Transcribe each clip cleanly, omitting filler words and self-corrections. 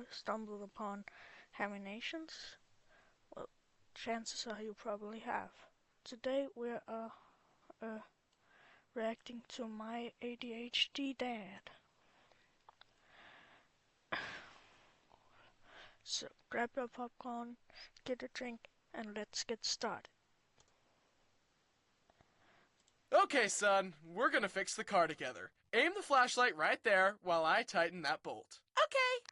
ever stumbled upon haminations? Well, chances are you probably have. Today we're reacting to my ADHD dad. So grab your popcorn, get a drink, and let's get started. Okay, son, we're gonna fix the car together. Aim the flashlight right there while I tighten that bolt. Okay.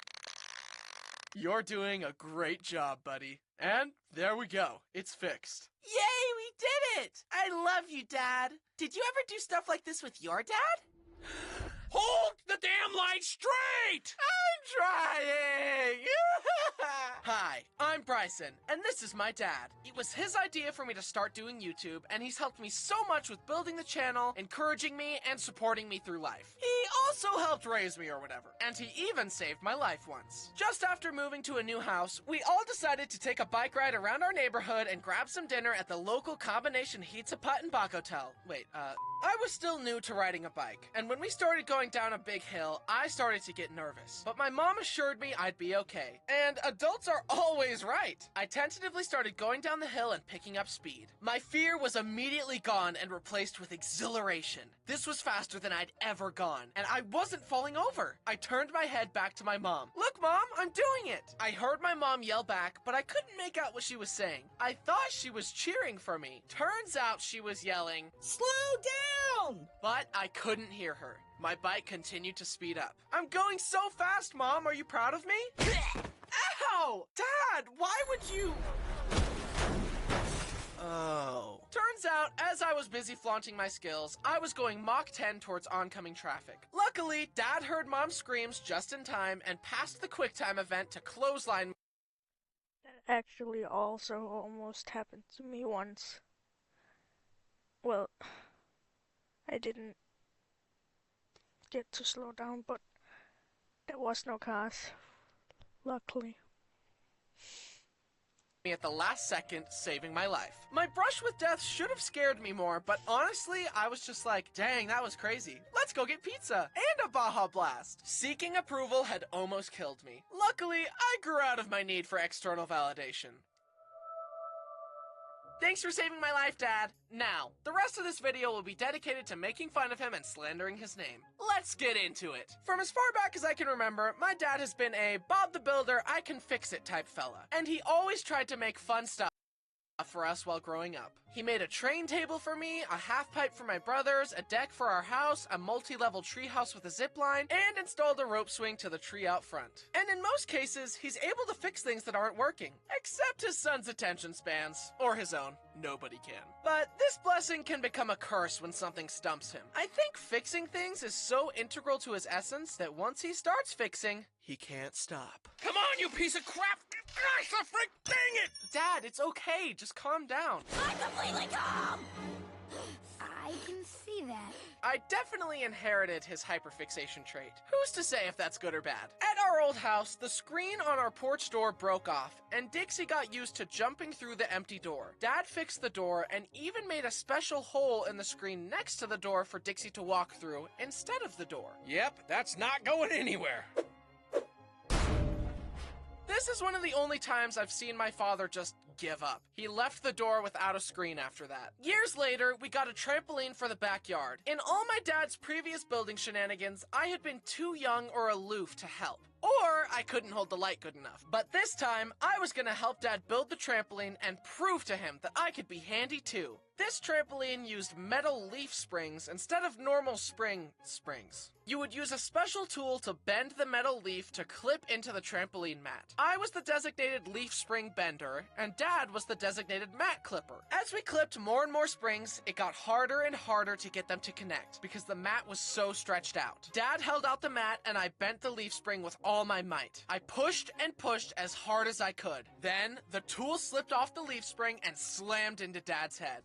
You're doing a great job, buddy. And there we go. It's fixed. Yay, we did it! I love you, Dad. Did you ever do stuff like this with your dad? Hold the damn light straight! I'm trying! Hi, I'm Bryson, and this is my dad. It was his idea for me to start doing YouTube, and he's helped me so much with building the channel, encouraging me, and supporting me through life. He also helped raise me or whatever, and he even saved my life once. Just after moving to a new house, we all decided to take a bike ride around our neighborhood and grab some dinner at the local combination Pizza Hut and Bach Hotel. I was still new to riding a bike, and when we started going down a big hill, I started to get nervous. But my mom assured me I'd be okay. And adults are always right. I tentatively started going down the hill and picking up speed. My fear was immediately gone and replaced with exhilaration. This was faster than I'd ever gone, and I wasn't falling over. I turned my head back to my mom. Look, Mom, I'm doing it! I heard my mom yell back, but I couldn't make out what she was saying. I thought she was cheering for me. Turns out she was yelling, Slow down! but I couldn't hear her. My bike continued to speed up. I'm going so fast, Mom. Are you proud of me? Ow! Dad, why would you... Oh. Turns out, as I was busy flaunting my skills, I was going Mach 10 towards oncoming traffic. Luckily, Dad heard Mom's screams just in time and passed the QuickTime event to clothesline. That actually also almost happened to me once. Well, I didn't get to slow down, but there was no cars, luckily. Me at the last second, saving my life. My brush with death should have scared me more, but honestly, I was just like, dang, that was crazy. Let's go get pizza and a Baja Blast. Seeking approval had almost killed me. Luckily, I grew out of my need for external validation. Thanks for saving my life, Dad. Now, the rest of this video will be dedicated to making fun of him and slandering his name. Let's get into it. From as far back as I can remember, my dad has been a Bob the Builder, I can fix it type fella. And he always tried to make fun stuff for us while growing up. He made a train table for me, a half pipe for my brothers, a deck for our house, a multi-level treehouse with a zip line, and installed a rope swing to the tree out front. And in most cases, he's able to fix things that aren't working. Except his son's attention spans. Or his own. Nobody can. But this blessing can become a curse when something stumps him. I think fixing things is so integral to his essence that once he starts fixing, he can't stop. Come on, you piece of crap! Gosh, the frick, dang it! Dad, it's okay. Just calm down. I'm completely calm! I can see that. I definitely inherited his hyperfixation trait. Who's to say if that's good or bad? At our old house, the screen on our porch door broke off, and Dixie got used to jumping through the empty door. Dad fixed the door and even made a special hole in the screen next to the door for Dixie to walk through instead of the door. Yep, that's not going anywhere. This is one of the only times I've seen my father just give up. He left the door without a screen after that. Years later, we got a trampoline for the backyard. In all my dad's previous building shenanigans, I had been too young or aloof to help. Or I couldn't hold the light good enough. But this time, I was gonna help Dad build the trampoline and prove to him that I could be handy too. This trampoline used metal leaf springs instead of normal springs. You would use a special tool to bend the metal leaf to clip into the trampoline mat. I was the designated leaf spring bender, and Dad was the designated mat clipper. As we clipped more and more springs, it got harder and harder to get them to connect because the mat was so stretched out. Dad held out the mat and I bent the leaf spring with all my might. I pushed and pushed as hard as I could. Then, the tool slipped off the leaf spring and slammed into Dad's head.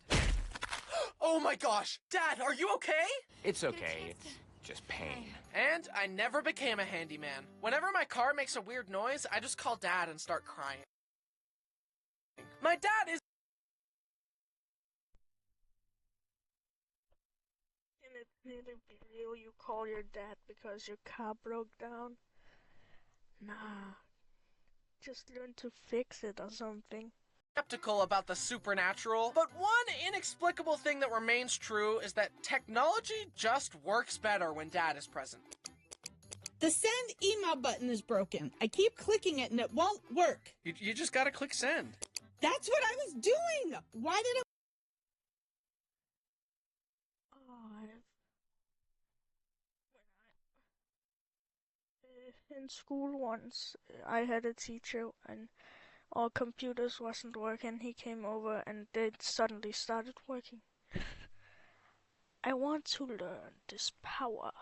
Oh my gosh! Dad, are you okay? It's okay, it's just pain. And I never became a handyman. Whenever my car makes a weird noise, I just call Dad and start crying. My dad is... Can it really be real you call your dad because your car broke down? Nah, just learn to fix it or something. Skeptical about the supernatural, but one inexplicable thing that remains true is that technology just works better when Dad is present. The send email button is broken. I keep clicking it and it won't work. You just gotta click send. That's what I was doing. Why did it? In school once, I had a teacher and our computers wasn't working. He came over and they suddenly started working. I want to learn this power.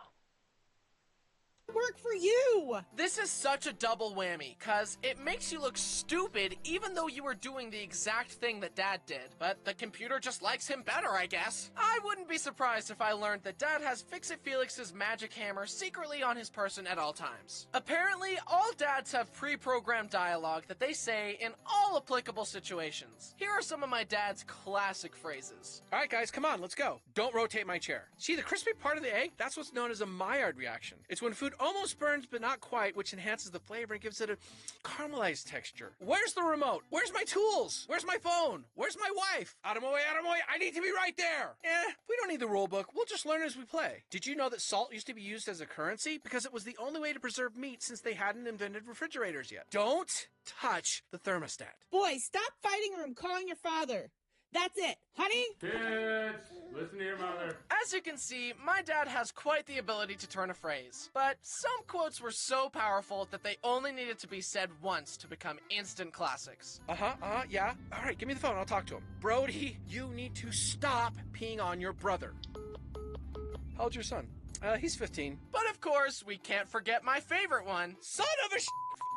Work for you. This is such a double whammy, cause it makes you look stupid even though you were doing the exact thing that Dad did. But the computer just likes him better, I guess. I wouldn't be surprised if I learned that Dad has Fix-It Felix's magic hammer secretly on his person at all times. Apparently, all dads have pre-programmed dialogue that they say in all applicable situations. Here are some of my dad's classic phrases. Alright guys, come on, let's go. Don't rotate my chair. See, the crispy part of the egg? That's what's known as a Maillard reaction. It's when food almost burns but not quite, which enhances the flavor and gives it a caramelized texture. Where's the remote? Where's my tools? Where's my phone? Where's my wife? Out of my way, out of my way. I need to be right there. We don't need the rule book. We'll just learn as we play. Did you know that salt used to be used as a currency? Because it was the only way to preserve meat since they hadn't invented refrigerators yet. Don't touch the thermostat. Boy, stop fighting or I'm calling your father. That's it. Honey? Kids, listen to your mother. As you can see, my dad has quite the ability to turn a phrase. But some quotes were so powerful that they only needed to be said once to become instant classics. Yeah. Alright, give me the phone, I'll talk to him. Brody, you need to stop peeing on your brother. How old's your son? He's 15. But of course, we can't forget my favorite one. Son of a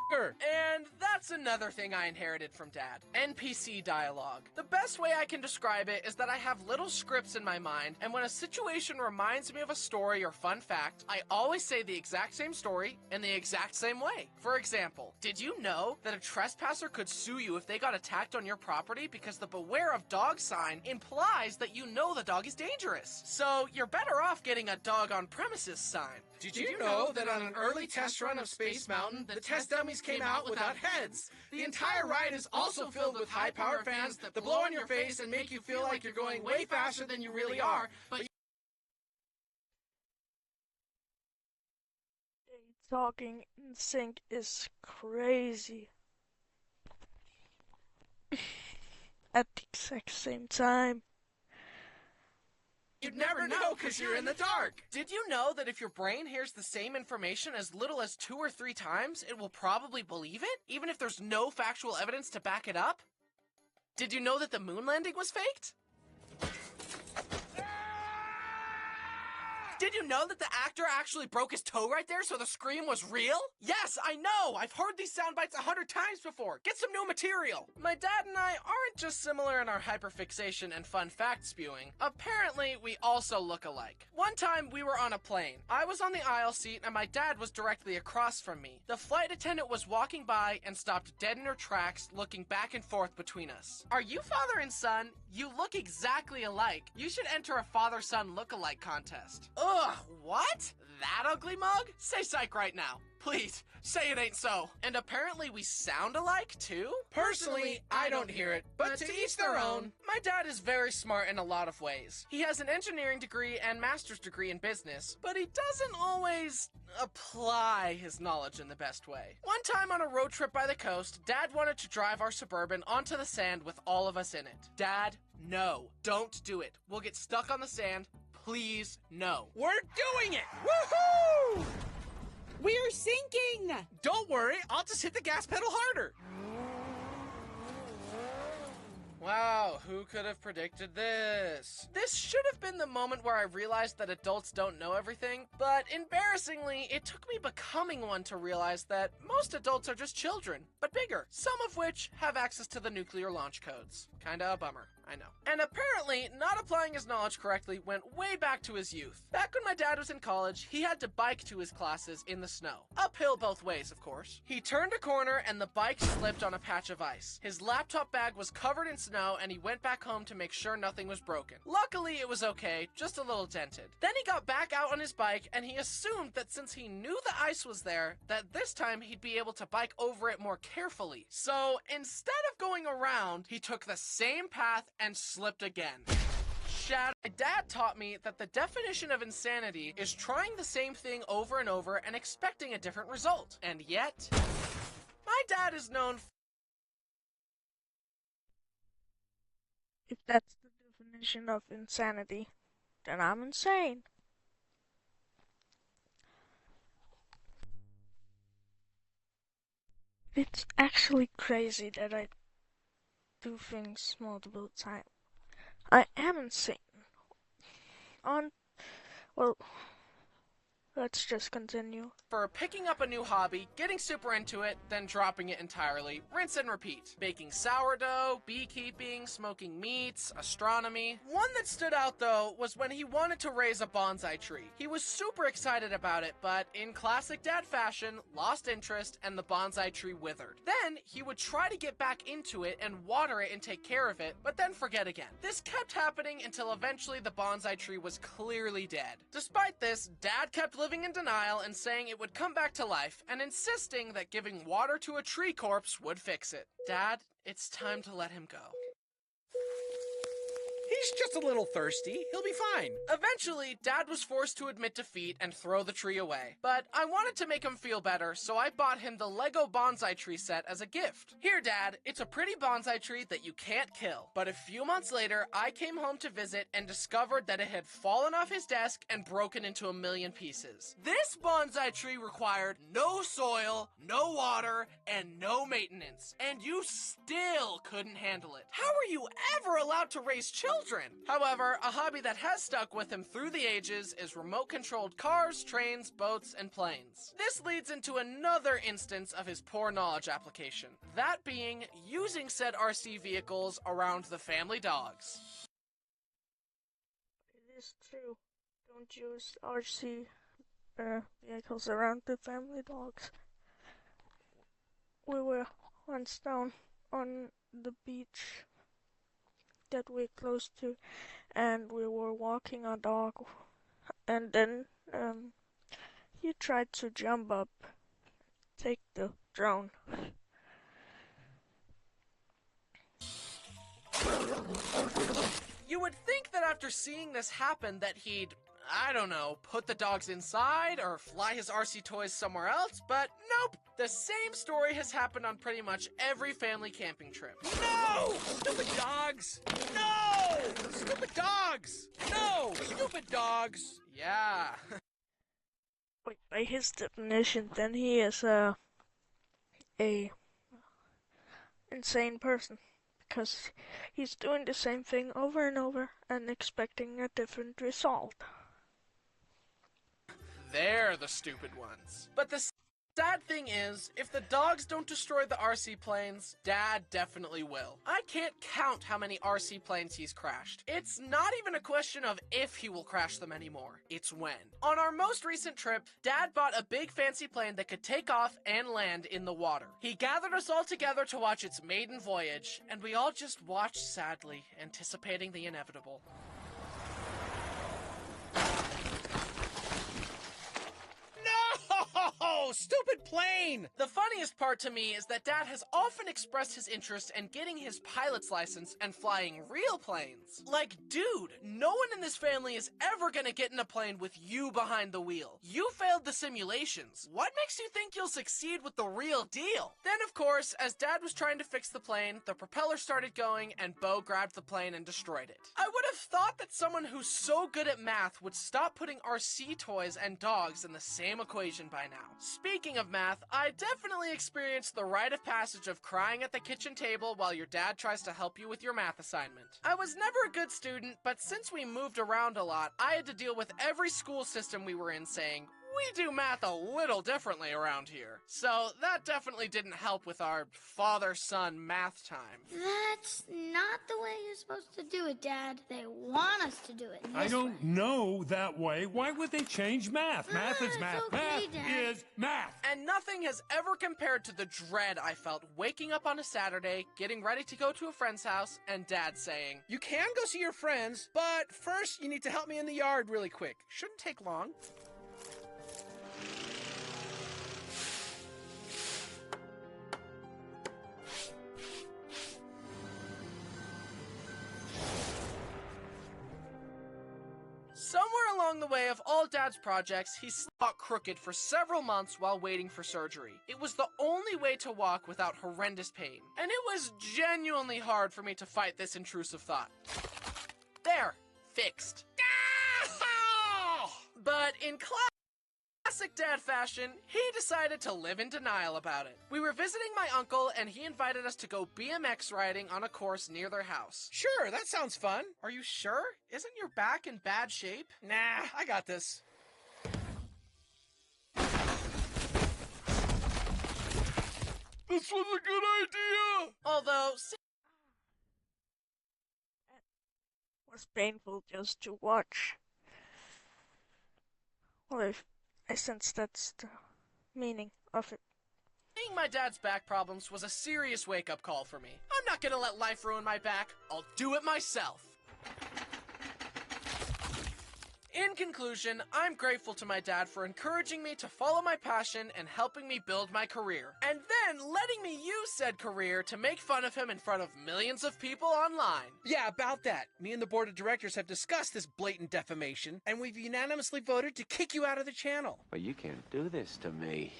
And that's another thing I inherited from Dad. NPC dialogue. The best way I can describe it is that I have little scripts in my mind, and when a situation reminds me of a story or fun fact, I always say the exact same story in the exact same way. For example, did you know that a trespasser could sue you if they got attacked on your property because the beware of dog sign implies that you know the dog is dangerous? So you're better off getting a dog on premises sign. Did you know that on an early test run of Space Mountain, the test dummies came out without heads? The entire ride is also filled with high-power fans that blow in your face and make you feel like you're going way faster than you really are, but Talking in sync is crazy. At the exact same time. you'd never know because you're in the dark. Did you know that if your brain hears the same information as little as 2 or 3 times, it will probably believe it, even if there's no factual evidence to back it up? Did you know that the moon landing was faked? Did you know that the actor actually broke his toe right there, so the scream was real? Yes, I know! I've heard these sound bites 100 times before! Get some new material! My dad and I aren't just similar in our hyperfixation and fun fact spewing. Apparently, we also look alike. One time, we were on a plane. I was on the aisle seat, and my dad was directly across from me. The flight attendant was walking by and stopped dead in her tracks, looking back and forth between us. Are you father and son? You look exactly alike. You should enter a father-son look-alike contest. Ugh, what? That ugly mug? Say psych right now. Please, say it ain't so. And apparently we sound alike, too? Personally, I don't hear it, but to each their own. My dad is very smart in a lot of ways. He has an engineering degree and master's degree in business, but he doesn't always apply his knowledge in the best way. One time on a road trip by the coast, Dad wanted to drive our Suburban onto the sand with all of us in it. Dad, no. Don't do it. We'll get stuck on the sand. Please, no. We're doing it! Woohoo! We're sinking! Don't worry, I'll just hit the gas pedal harder. Wow, who could have predicted this? This should have been the moment where I realized that adults don't know everything, but embarrassingly, it took me becoming one to realize that most adults are just children, but bigger, some of which have access to the nuclear launch codes. Kinda a bummer. I know. And apparently, not applying his knowledge correctly went way back to his youth. Back when my dad was in college, he had to bike to his classes in the snow. Uphill both ways, of course. He turned a corner and the bike slipped on a patch of ice. His laptop bag was covered in snow and he went back home to make sure nothing was broken. Luckily, it was okay, just a little dented. Then he got back out on his bike and he assumed that since he knew the ice was there, that this time he'd be able to bike over it more carefully. So instead of going around, he took the same path and slipped again. My dad taught me that the definition of insanity is trying the same thing over and over and expecting a different result. And yet, my dad is known If that's the definition of insanity, then I'm insane. It's actually crazy that I do things multiple times. I am insane. Well, let's just continue. for picking up a new hobby, getting super into it, then dropping it entirely. Rinse and repeat. Baking sourdough, beekeeping, smoking meats, astronomy. One that stood out though was when he wanted to raise a bonsai tree. He was super excited about it, but in classic dad fashion, lost interest and the bonsai tree withered. Then he would try to get back into it and water it and take care of it, but then forget again. This kept happening until eventually the bonsai tree was clearly dead. Despite this, Dad kept living in denial and saying it would come back to life, and insisting that giving water to a tree corpse would fix it. Dad, it's time to let him go. He's just a little thirsty. He'll be fine. Eventually, Dad was forced to admit defeat and throw the tree away. But I wanted to make him feel better, so I bought him the Lego bonsai tree set as a gift. Here, Dad, it's a pretty bonsai tree that you can't kill. But a few months later, I came home to visit and discovered that it had fallen off his desk and broken into a million pieces. This bonsai tree required no soil, no water, and no maintenance. And you still couldn't handle it. How are you ever allowed to raise children? However, a hobby that has stuck with him through the ages is remote-controlled cars, trains, boats, and planes. This leads into another instance of his poor knowledge application, that being using said RC vehicles around the family dogs. It is true. Don't use RC vehicles around the family dogs. We were once down on the beach that we're close to, and we were walking our dog, and then he tried to jump up, take the drone. You would think that after seeing this happen that he'd, I don't know, put the dogs inside or fly his RC toys somewhere else, but nope. The same story has happened on pretty much every family camping trip. No! Stupid dogs! No! Stupid dogs! No! Stupid dogs! Yeah. Wait, by his definition, then he is a insane person, because he's doing the same thing over and over and expecting a different result. They're the stupid ones. But the sad thing is, if the dogs don't destroy the RC planes, Dad definitely will. I can't count how many RC planes he's crashed. It's not even a question of if he will crash them anymore, it's when. On our most recent trip, Dad bought a big fancy plane that could take off and land in the water. He gathered us all together to watch its maiden voyage, and we all just watched sadly, anticipating the inevitable. No! Stupid plane! The funniest part to me is that Dad has often expressed his interest in getting his pilot's license and flying real planes. Like, dude, no one in this family is ever gonna get in a plane with you behind the wheel. You failed the simulations. What makes you think you'll succeed with the real deal? Then, of course, as Dad was trying to fix the plane, the propeller started going and Bo grabbed the plane and destroyed it. I would have thought that someone who's so good at math would stop putting RC toys and dogs in the same equation by now. Speaking of math, I definitely experienced the rite of passage of crying at the kitchen table while your dad tries to help you with your math assignment. I was never a good student, but since we moved around a lot, I had to deal with every school system we were in saying, We do math a little differently around here, so that definitely didn't help with our father-son math time. That's not the way you're supposed to do it, Dad. They want us to do it this I don't way. know that way. Why would they change math? Math is It's math. okay, Math Dad. is math. And nothing has ever compared to the dread I felt waking up on a Saturday, getting ready to go to a friend's house, and Dad saying, You can go see your friends, but first you need to help me in the yard really quick. Shouldn't take long. Somewhere along the way of all Dad's projects, he got crooked for several months while waiting for surgery. It was the only way to walk without horrendous pain, and it was genuinely hard for me to fight this intrusive thought. There, fixed. But in classic Dad fashion, he decided to live in denial about it. We were visiting my uncle, and he invited us to go BMX riding on a course near their house. Sure, that sounds fun. Are you sure? Isn't your back in bad shape? Nah, I got this. This was a good idea! Although, It was painful just to watch. Well, I sense that's the meaning of it. seeing my dad's back problems was a serious wake-up call for me. I'm not gonna let life ruin my back. I'll do it myself. In conclusion, I'm grateful to my dad for encouraging me to follow my passion and helping me build my career. And then letting me use said career to make fun of him in front of millions of people online. Yeah, about that. Me and the board of directors have discussed this blatant defamation, and we've unanimously voted to kick you out of the channel. But you can't do this to me.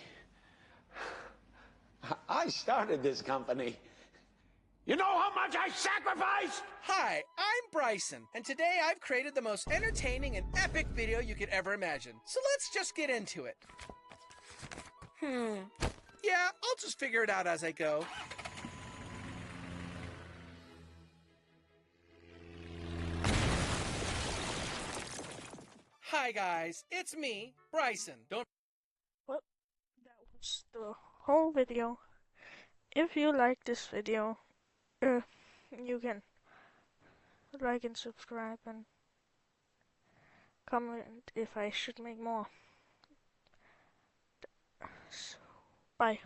I started this company. You know how much I sacrificed? Hi, I'm Bryson, and today I've created the most entertaining and epic video you could ever imagine. So let's just get into it. Yeah, I'll just figure it out as I go. Hi guys, it's me, Bryson. Don't Well, that was the whole video. If you like this video, you can like and subscribe and comment if I should make more. So, bye.